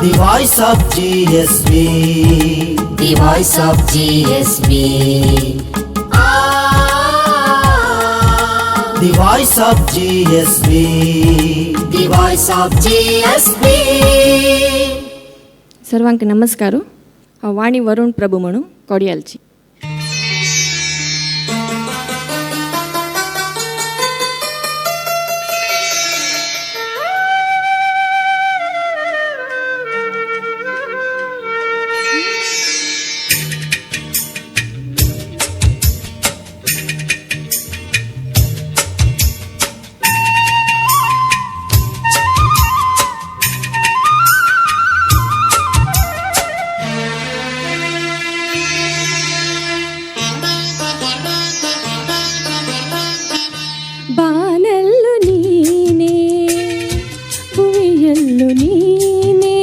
The voice of GSB. The voice of GSB. The voice of GSB. The voice of GSB. सर्वांक नमस्कार. वाणी वरुण प्रभू म्हणू कोडियालची. ಬಾನಲ್ಲು ನೀನೇ ಭುವಿಯಲ್ಲು ನೀನೇ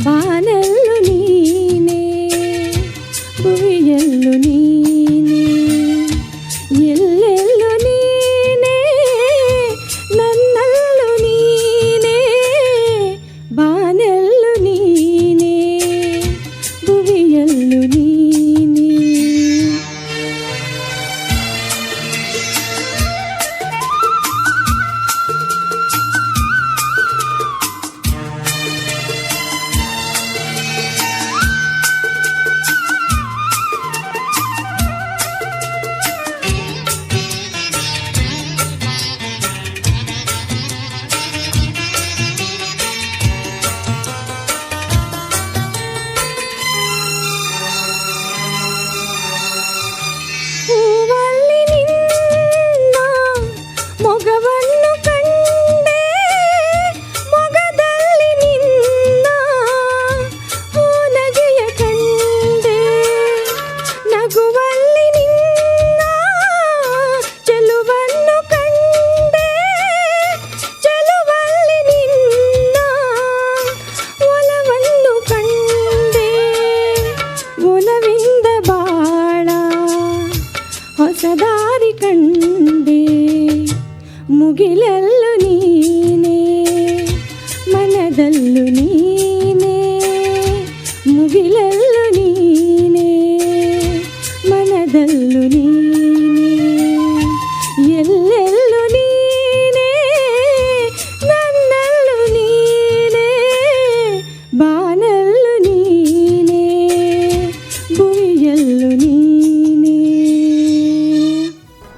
ಬಾನಲ್ಲು ನೀನೇ ಭುವಿಯಲ್ಲು ನೀನೇ ಎಲ್ಲೆಲ್ಲು ನೀನೇ ನನ್ನಲ್ಲು ನೀನೇ ಬಾನಲ್ಲು ನೀನೇ ಭುವಿಯಲ್ಲು ನೀನೇ. ಹೂವಲ್ಲಿ ನಿನ್ನ ಮೊಗವನ್ನು ಕಂಡೆ ಮೊಗದಲ್ಲಿ ನಿನ್ನ ನಗೆಯ ಕಂಡೆ ನಗುವಲ್ಲಿ ನಿನ್ನ ಚೆಲುವನ್ನು ಕಂಡೆ ಚೆಲುವಲ್ಲಿ ನಿನ್ನ ಒಲವನ್ನು ಕಂಡೆ ಒಲವಿಂದ ಬಾಳ ಹೊಸ ದಾರಿ ಕಂಡೆ ಮುಗಿಲಲ್ಲು ನೀನೇ ಮನದಲ್ಲು ನೀನೇ ಮುಗಿಲಲ್ಲು ನೀನೇ ಮನದಲ್ಲು ನೀನೇ ಎಲ್ಲೆಲ್ಲು ನೀನೇ ನನ್ನಲ್ಲು ನೀನೇ ಬಾನಲ್ಲು ನೀನೇ ಭುವಿಯಲ್ಲು ನೀನೇ.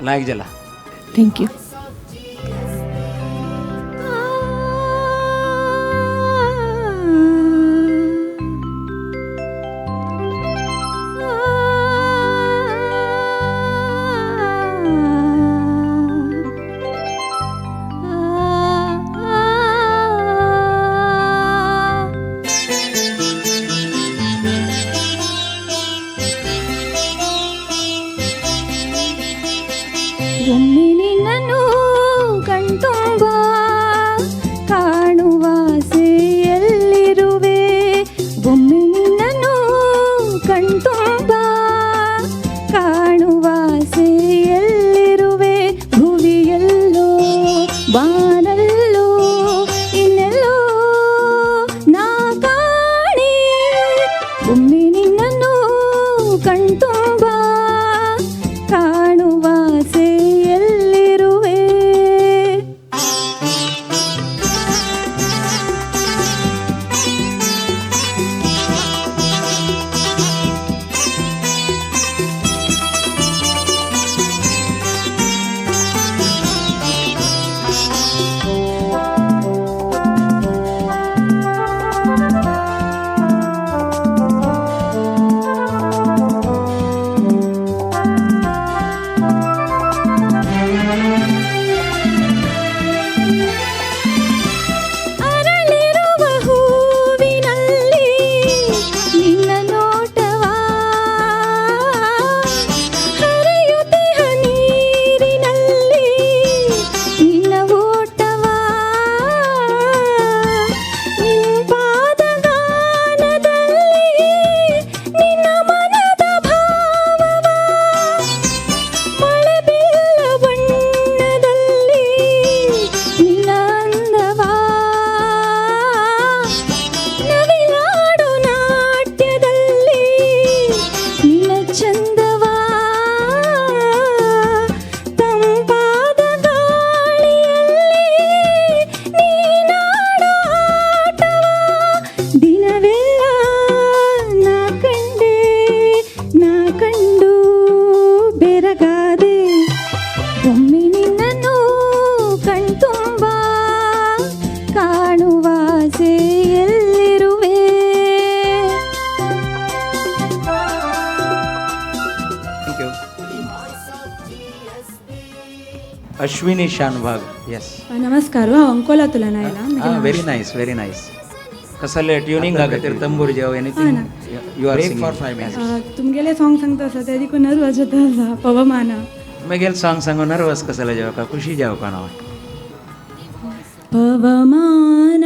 ನಾಯಕ್ ಜಲ. Thank you. ಒಮ್ಮೆ ನಿನ್ನನ್ನು अश्विनी शानभाग. येस. नमस्कार हांव अंकोलांतल्यान आयलां. Very nice, very nice. कसले ट्युनिंग लागत तंबूर जेव anything you are singing for 5 minutes. तुमगेले सॉंग सांगता आसा ते देखून नर्वस जाता आसा पवमान. मगेल सॉंग सांगू नर्वस कसले जेव का खुशी जेव का ना पवमान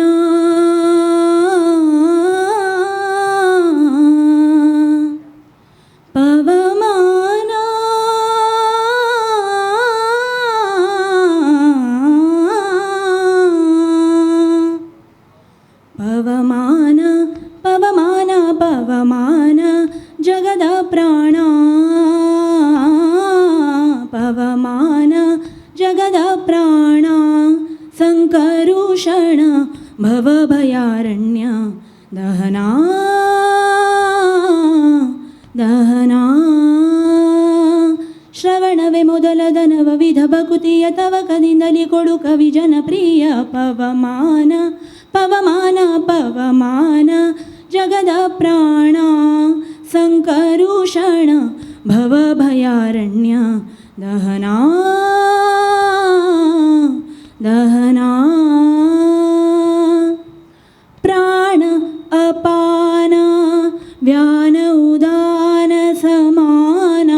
पवमान पवमान पवमान पवमान जगद प्राण पवमान जगद प्राण संकरुषण भवभयारण्य दहना दहना ಶ್ರವಣವೇ ಮೊದಲದನವ ವಿಧ ಭಕುತಿಯ ತವಕದಿಂದಲಿ ಕೊಡು ಕವಿ ಜನಪ್ರಿಯ ಪವಮಾನ ಪವಮಾನ ಪವಮಾನ ಜಗದ ಪ್ರಾಣ ಸಂಕರುಷಣ ಭವಭಯಾರಣ್ಯ ದಹನಾ ದಹನಾ ಪ್ರಾಣ ಅಪಾನ ವ್ಯಾನ ಉದಾನ ಸಮಾನ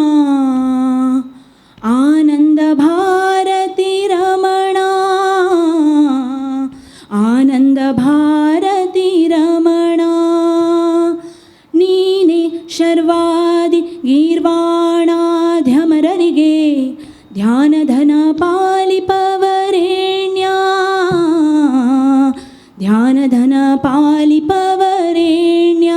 ಆನಂದ ಭಾರತಿ ರಮಣ ಆನಂದ ಭಾರತಿ ರಮಣ ನೀನೆ ಶರ್ವಾದಿ ಗೀರ್ವಾಣಾಧ್ಯಮರರಿಗೆ ಧ್ಯಾನಧನ ಪಾಲಿಪವರೇಣ್ಯ ಧ್ಯಾನಧನ ಪಾಲಿಪವರೇಣ್ಯ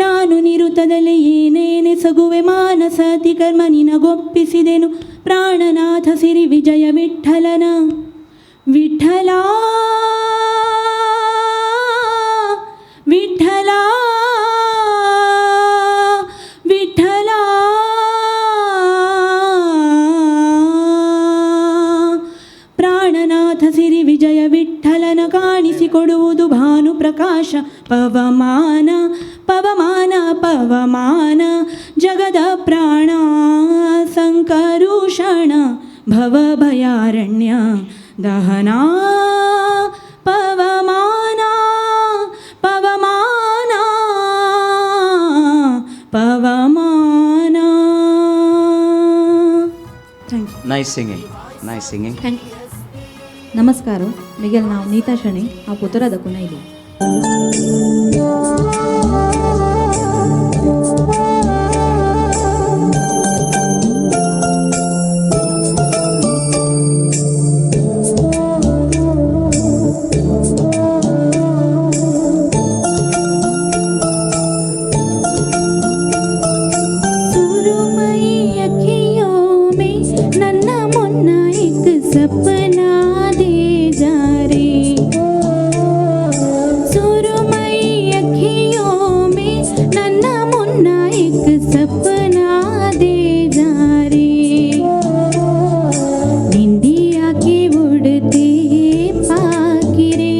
ನಾನು ನಿರುತದಲ್ಲಿ ಏನೇನೆ ಸಗುವೆ ಮಾನಸತಿ ಕರ್ಮ ನಿನಗೊಪ್ಪಿಸಿದೆನು ಪ್ರಾಣನಾಥ ಸಿರಿ ವಿಜಯ ವಿಠಲನ ವಿಠಲ ವಿಠಲ ವಿಠಲ ಪ್ರಾಣನಾಥ ಸಿರಿ ವಿಜಯ ವಿಠಲನ ಕಾಣಿಸಿಕೊಡುವುದು ಭಾನು ಪ್ರಕಾಶ ಪವಮಾನ ಪವಮಾನ ಪವಮಾನ ಜಗದ ಪ್ರಾಣ ಸಂಕರುಷಣ ಭವಭಯಾರಣ್ಯ ದಹನಾ ಪವಮಾನ ಪವಮಾನ ಪವಮಾನ. Thank you. Nice singing, nice singing. Thank नमस्कार मिगेल नाव नीता शणे हांव पुतुरा दाखून आयली. सपना दे जा रे सुरमई अखियों में नन्ना मुन्ना एक सपना दे जा रे निंदिया के उड़ते पाखिरे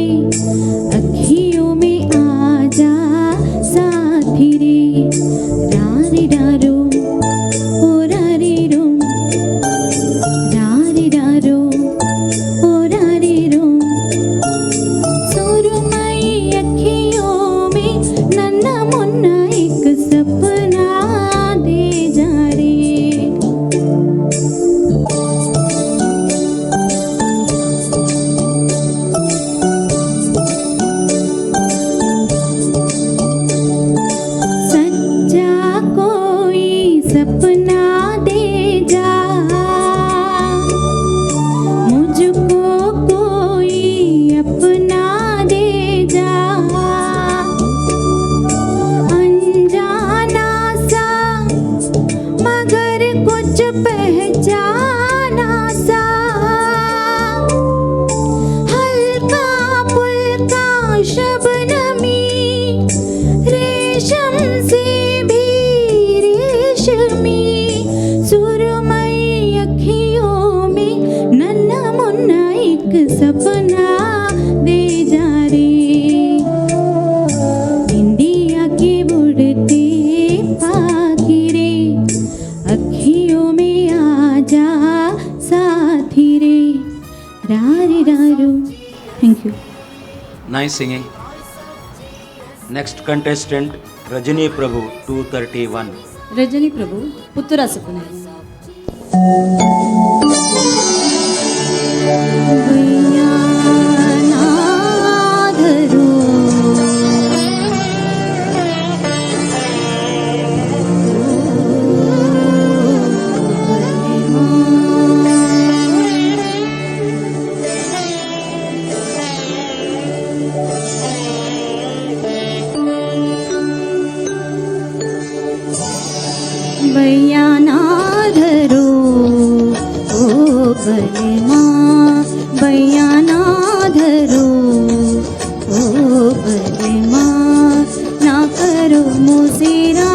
अखियों में आजा साथी रे रारी डारो ओ रारी रो रारी डारो ओ रारी रो सुरमई अखियों में नन्ना मुन्ना एक सपना दे जा रे. सच्चा कोई सपना दे जा मुझको कोई अपना दे जा अनजाना सा मगर कुछ पहचाना सा हल्का फुल्का शबनमी रेशम से भी रेशमी सुरमई अखियों में नन्ना मुन्ना एक सपना दे जा रे इंडिया के उड़ते पाखिरे अखियों में आजा सा ಮಾರು. Thank you. Nice singing. Next contestant, Rajini Prabhu, 231. Rajini Prabhu ಪುತ್ತೂರ ಸುಕುನೆ. ಬಯ್ಯಾನಾಧರು ಓ ಬಲಿಮಾ ಬಯ್ಯಾನಾಧರು ಓ ಬಲಿಮಾ ನಾ ಕರು ಮುಸಿರಾ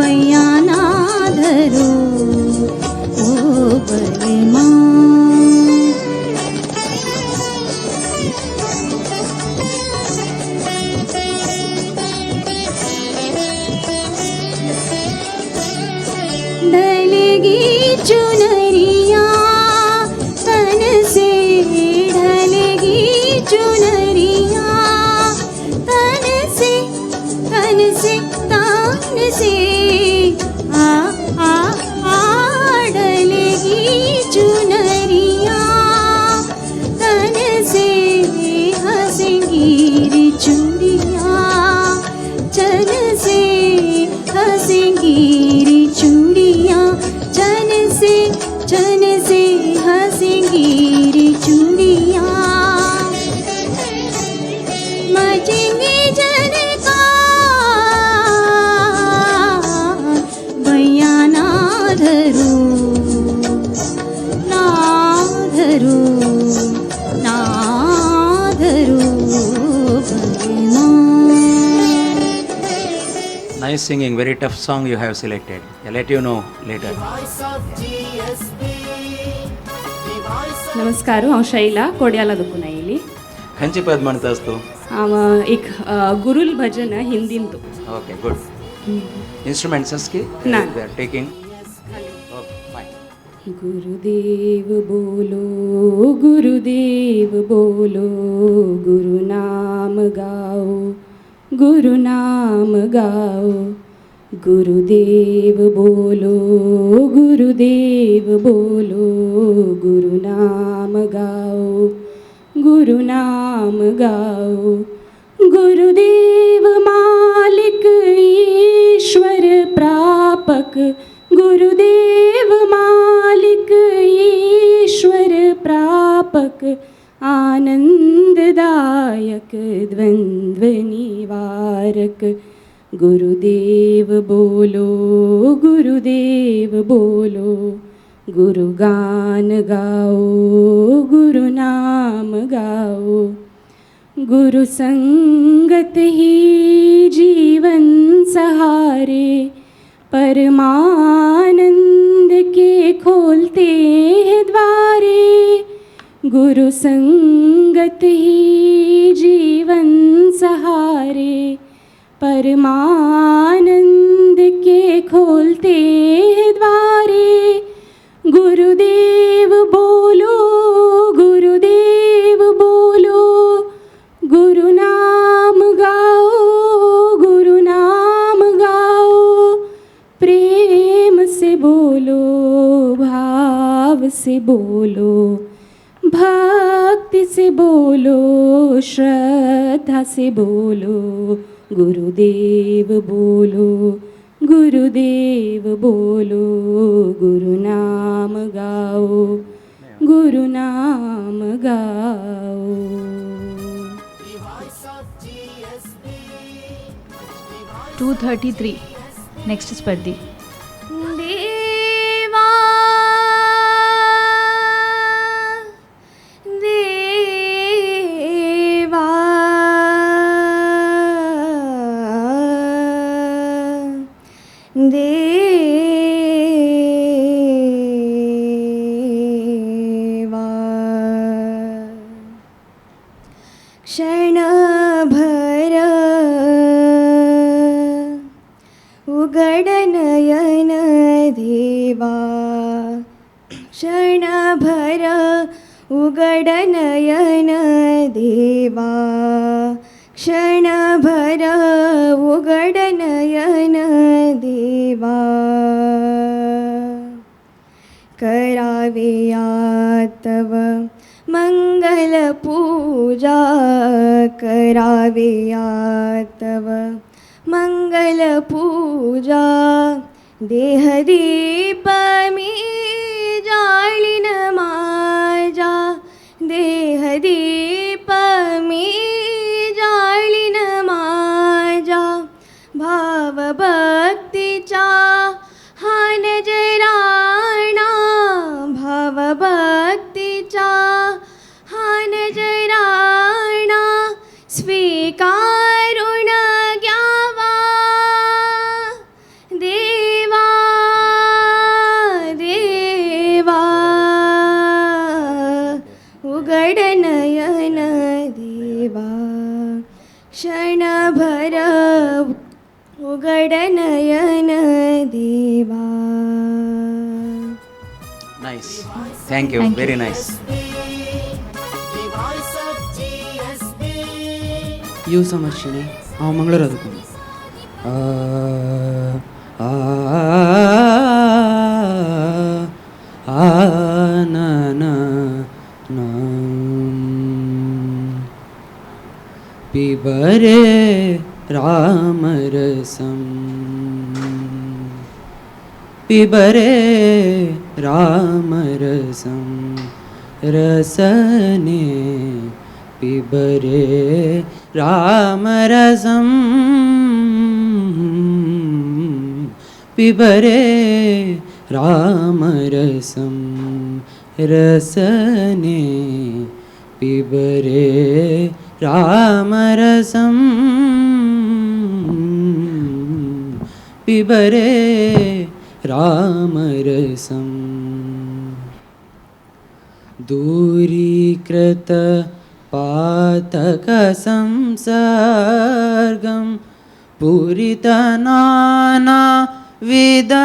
ಬಯ್ಯಾನಾಧರು ಓ ಬಲಿಮಾ. ढलेगी चुनरिया तन से ढलेगी चुनरिया तन से तन से तन से आ आ आ ढलेगी चुनरिया तन से हंसेंगी रे चूड़िया चन से हंसेंगी रे चूड़िया चन से हंसेंगी रे चूड़िया. मचेंगे जनका भैया नाधरू नाधरू नाधरू भैया. Nice singing, very tough song you have selected. I'll let you know later. नमस्कार, हांव शैला कोड्याला दुखून आयिल्ली. खंयची पद म्हणटास तूं? हांव एक गुरुल भजन हिंदीन तो. Okay, good. Instruments की? ना. They are taking. Okay, fine. गुरुदेव बोलो गुरुदेव बोलो गुरु नाम गाओ गुरु नाम गाओ. गुरुदेव बोलो गुरुदेव बोलो गुरु नाम गाओ गुरु नाम गाओ. गुरुदेव मालिक ईश्वर प्रापक गुरुदेव मालिक ईश्वर प्रापक आनंददायक द्वंद्व निवारक. गुरुदेव बोलो गुरुदेव बोलो गुरु गान गाओ गुरु नाम गाओ. गुरु संगत ही जीवन सहारे परमानंद के खोलते हैं द्वारे. गुरु संगत ही जीवन सहारे परमानंद के खोलते हैं द्वारे. गुरुदेव बोलो गुरुदेव बोलो गुरु नाम गाओ गुरु नाम गाओ. प्रेम से बोलो भाव से बोलो भक्ति से बोलो श्रद्धा से बोलो. गुरुदेव बोलो गुरुदेव बोलो गुरु नाम गाओ गुरु नाम गाओ. 233 नेक्स्ट स्पर्धी. देवा देवा देवा क्षणभर उघड नयन देवा क्षणभर ಭರ ಉಗಡ ನಯನ ದೇವಾ ಕ್ಷಣ ಭರ ಉಗಡ ನಯನ ದೇವಾ करावेया तव मंगल पूजा करावेया तव मंगल पूजा देह दीप मी जाळिन माझा देह दीप मी जाळिन माझा भाव भक्तीचा हा नजराणा भाव भक्तीचा हा नजराणा स्वीकारून घ्यावा देवा देवा उघड नयन देवा क्षणभर उघड नयन देवा. Nice, thank you, very nice. ಯು ಸಮರ್ಶಿಣಿ ಅವ ಮಂಗಳೂರು ಅದಕ್ಕೂ ಪಿಬರೆ ರಾಮರಸಂ पिबरे रामरसं रसने पिबरे रामरसं पिबरे रामरसं रसने पिबरे रामरसं पिबरे रामरसं दूरीकृत पातकसंसर्गं पूरितनाना विदफलवर्गं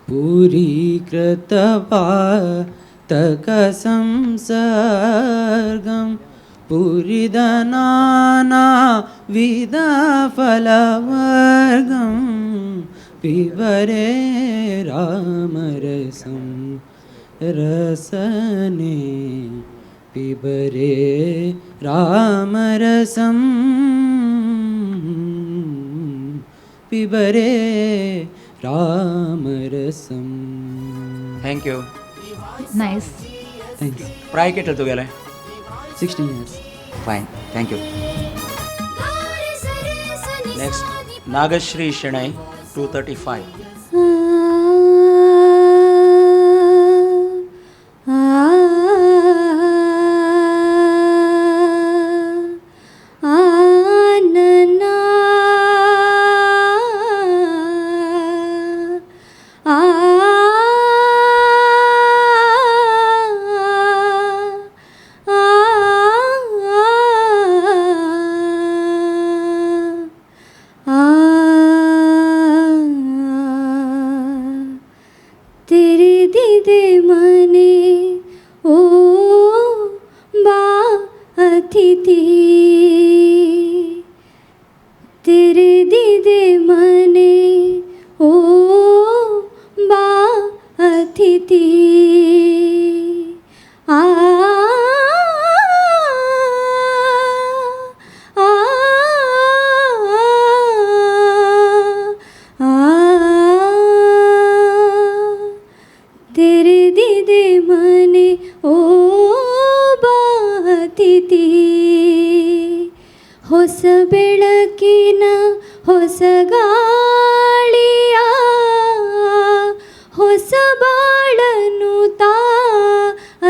पूरीकृत पातकसंसर्गं पूरिदनाना विदफलवर्गं पिबरे रामरसं रसने पिबरे रामरसं पिबरे रामरसं. Thank you. ನೈಸ್. ಥ್ಯಾಂಕ್ಸ್. ಪ್ರಾಯ ಕೆಟ್ಟಲ್ ತುಗೆಲೆ 16 years. Fine, thank you. Next Nagashree Shenoy 235. ಹೊಸ ಬೆಳಕಿನ ಹೊಸ ಗಾಳಿಯ ಹೊಸ ಬಾಳನು ತಾ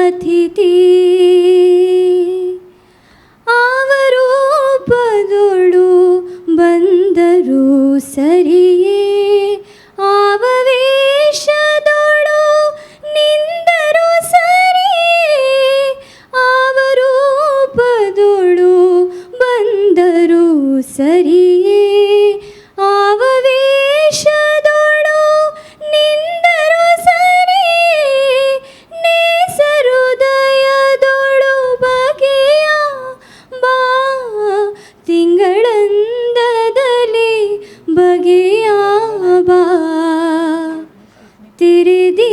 ಅತಿಥಿ ಆವರೂಪದೊಳು ಬಂದರು ಸರಿಯೇ ಆವವೇಶದೊಳು ನಿಂದರು ಸರಿಯೇ ಆವರೂಪದೊಳು ಬಂದರು ಸರಿಯೇ ಆವವೇ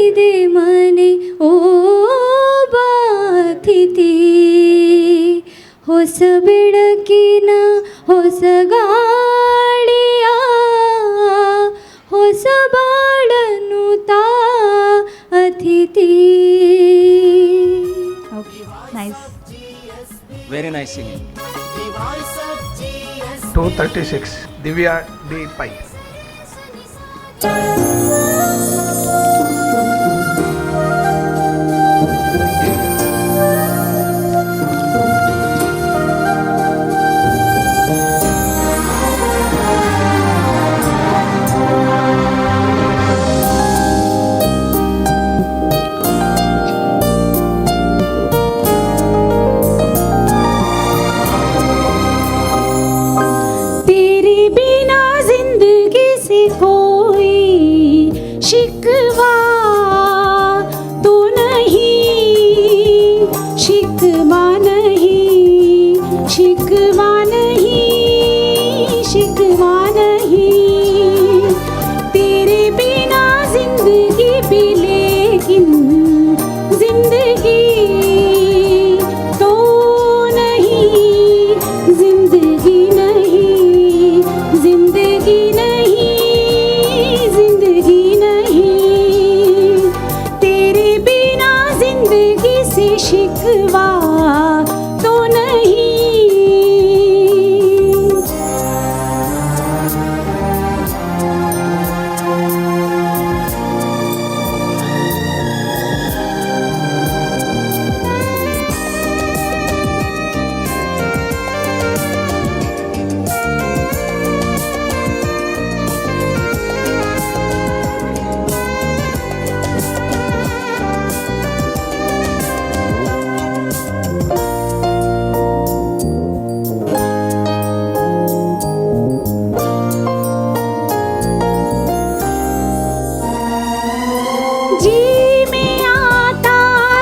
ಹೇಳಿದೆ ಮನೆ ಓ ಬಾತಿತಿ ಹೊಸ ಬೆಳಕಿನ ಹೊಸ ಗಾಳಿಯ ಹೊಸ ಬಾಳನು ತಾ ಅತಿಥಿ. Okay nice. Very nice singing. 236 Divya D. Pai. शिकवा तो नहीं, शिकवा नहीं, शिकवा नहीं, शिकवा नहीं. तेरे बिना जिंदगी भी लेकिन जिंदगी तो नहीं, जिंदगी नहीं, जिंदगी नहीं, जिंदगी नहीं. तेरे बिना जिंदगी से शिकवा तो नहीं. जी में आता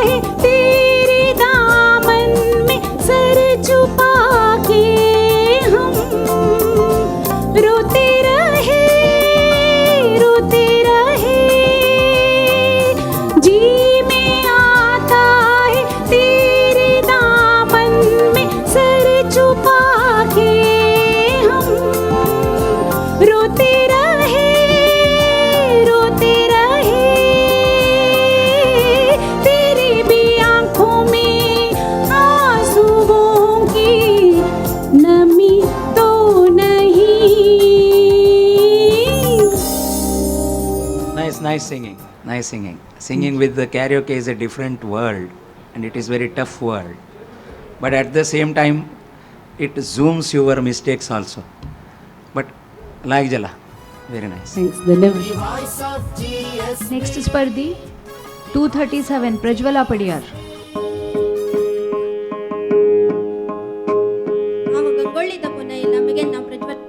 है तेरे दामन में सर छुपा के हम रोते रहे, रोते रहे. जी में आता है तेरे दामन में सर छुपा के हम रोते रहे, रोते रहे. तेरी भी आंखों में आंसुओं की नमी तो नहीं. Nice, nice singing. Nice singing. Singing with the karaoke is a different world, and it is very tough world. But at the same time, it zooms your mistakes also. But like Jala, very nice. Thanks, धन्यवाद. Next स्पर्धी 237 Prajwala Padiyar. ಅವ ಗಂಗೊಳ್ಳಿ ತಪ್ಪುನ ಇಲ್ಲ ನಮಗೆ ನಾವು ಪ್ರಜ್ವಲ್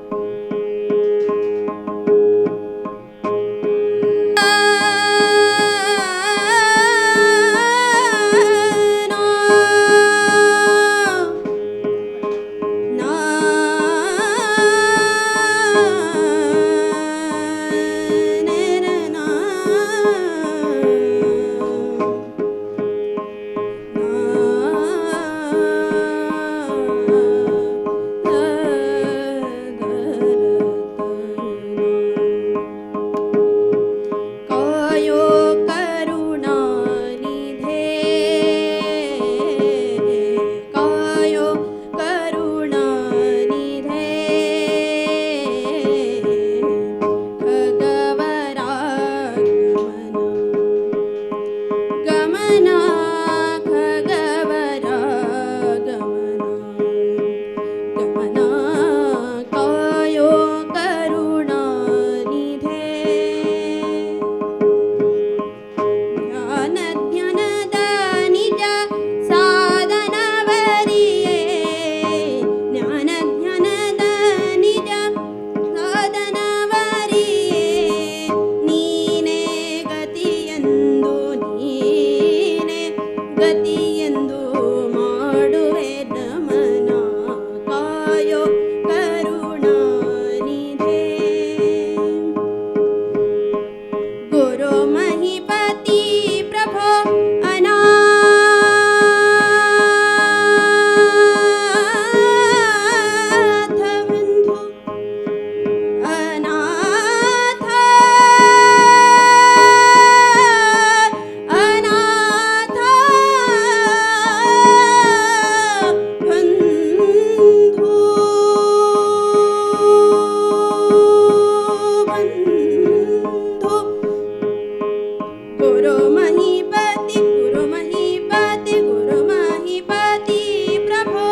गुरु महीपति गुरु महीपति गुरु महीपति प्रभो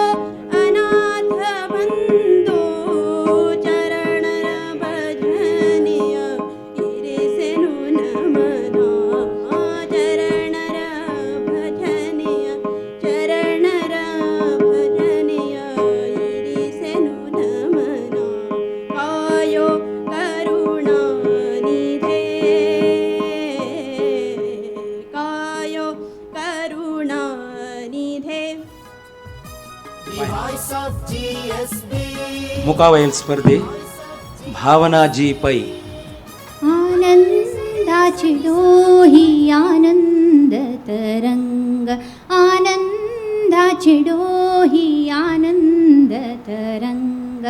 अनाथ बंधो चरण भजनिय इरे से नमना चरण भजनिय चरण भजनिय इरे से नमना आयो करुणा निधे कायो करुणा निधे Voice of GSB. मुकावईल स्पर्धे भावनाजी पै. आनंदाची डोही आनंद तरंग आनंदाची डोही आनंद तरंग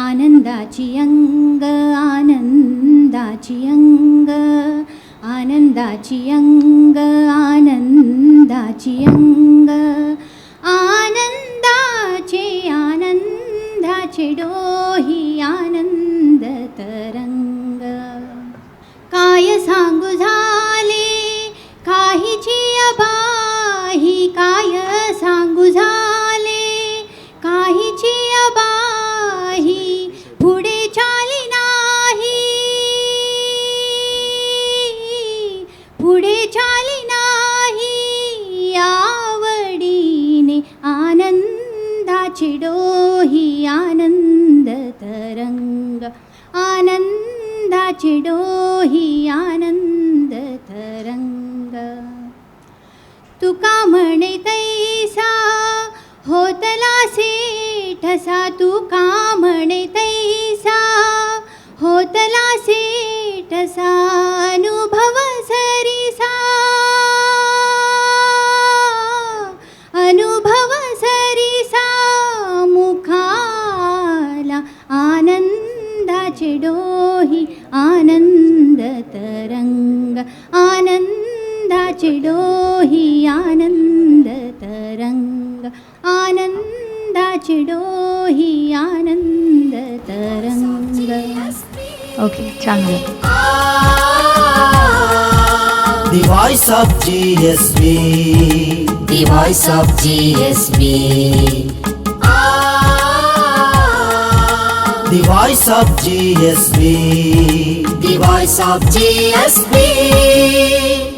आनंदाची अंग आनंदाची अंग आनंदाची अंग आनंदाची अंग आनंदाचे डोही आनंद तरंग काय सांगू झाले काहीची अबाही काय सांगू झाले काहीची अबाही पुढे चाली नाही पुढे चाली नाही आवडीने आनंदाची डोही आनंद तरंग आनंदाची डोही आनंद तरंग तुका म्हणे तैसा होतला सेठसा तुका म्हणे तैसा होतला सेठसा अनुभव सरिसा अनुभव सरिसा मुखाला आनंदाचे डोही आनंद तरंग आनंदाचे डोही आनंद तरंग आनंदाचे डोही आनंद तरंग. ओके चांगलं. The voice of GSB. The voice of GSB. The voice of GSB. The voice of GSB.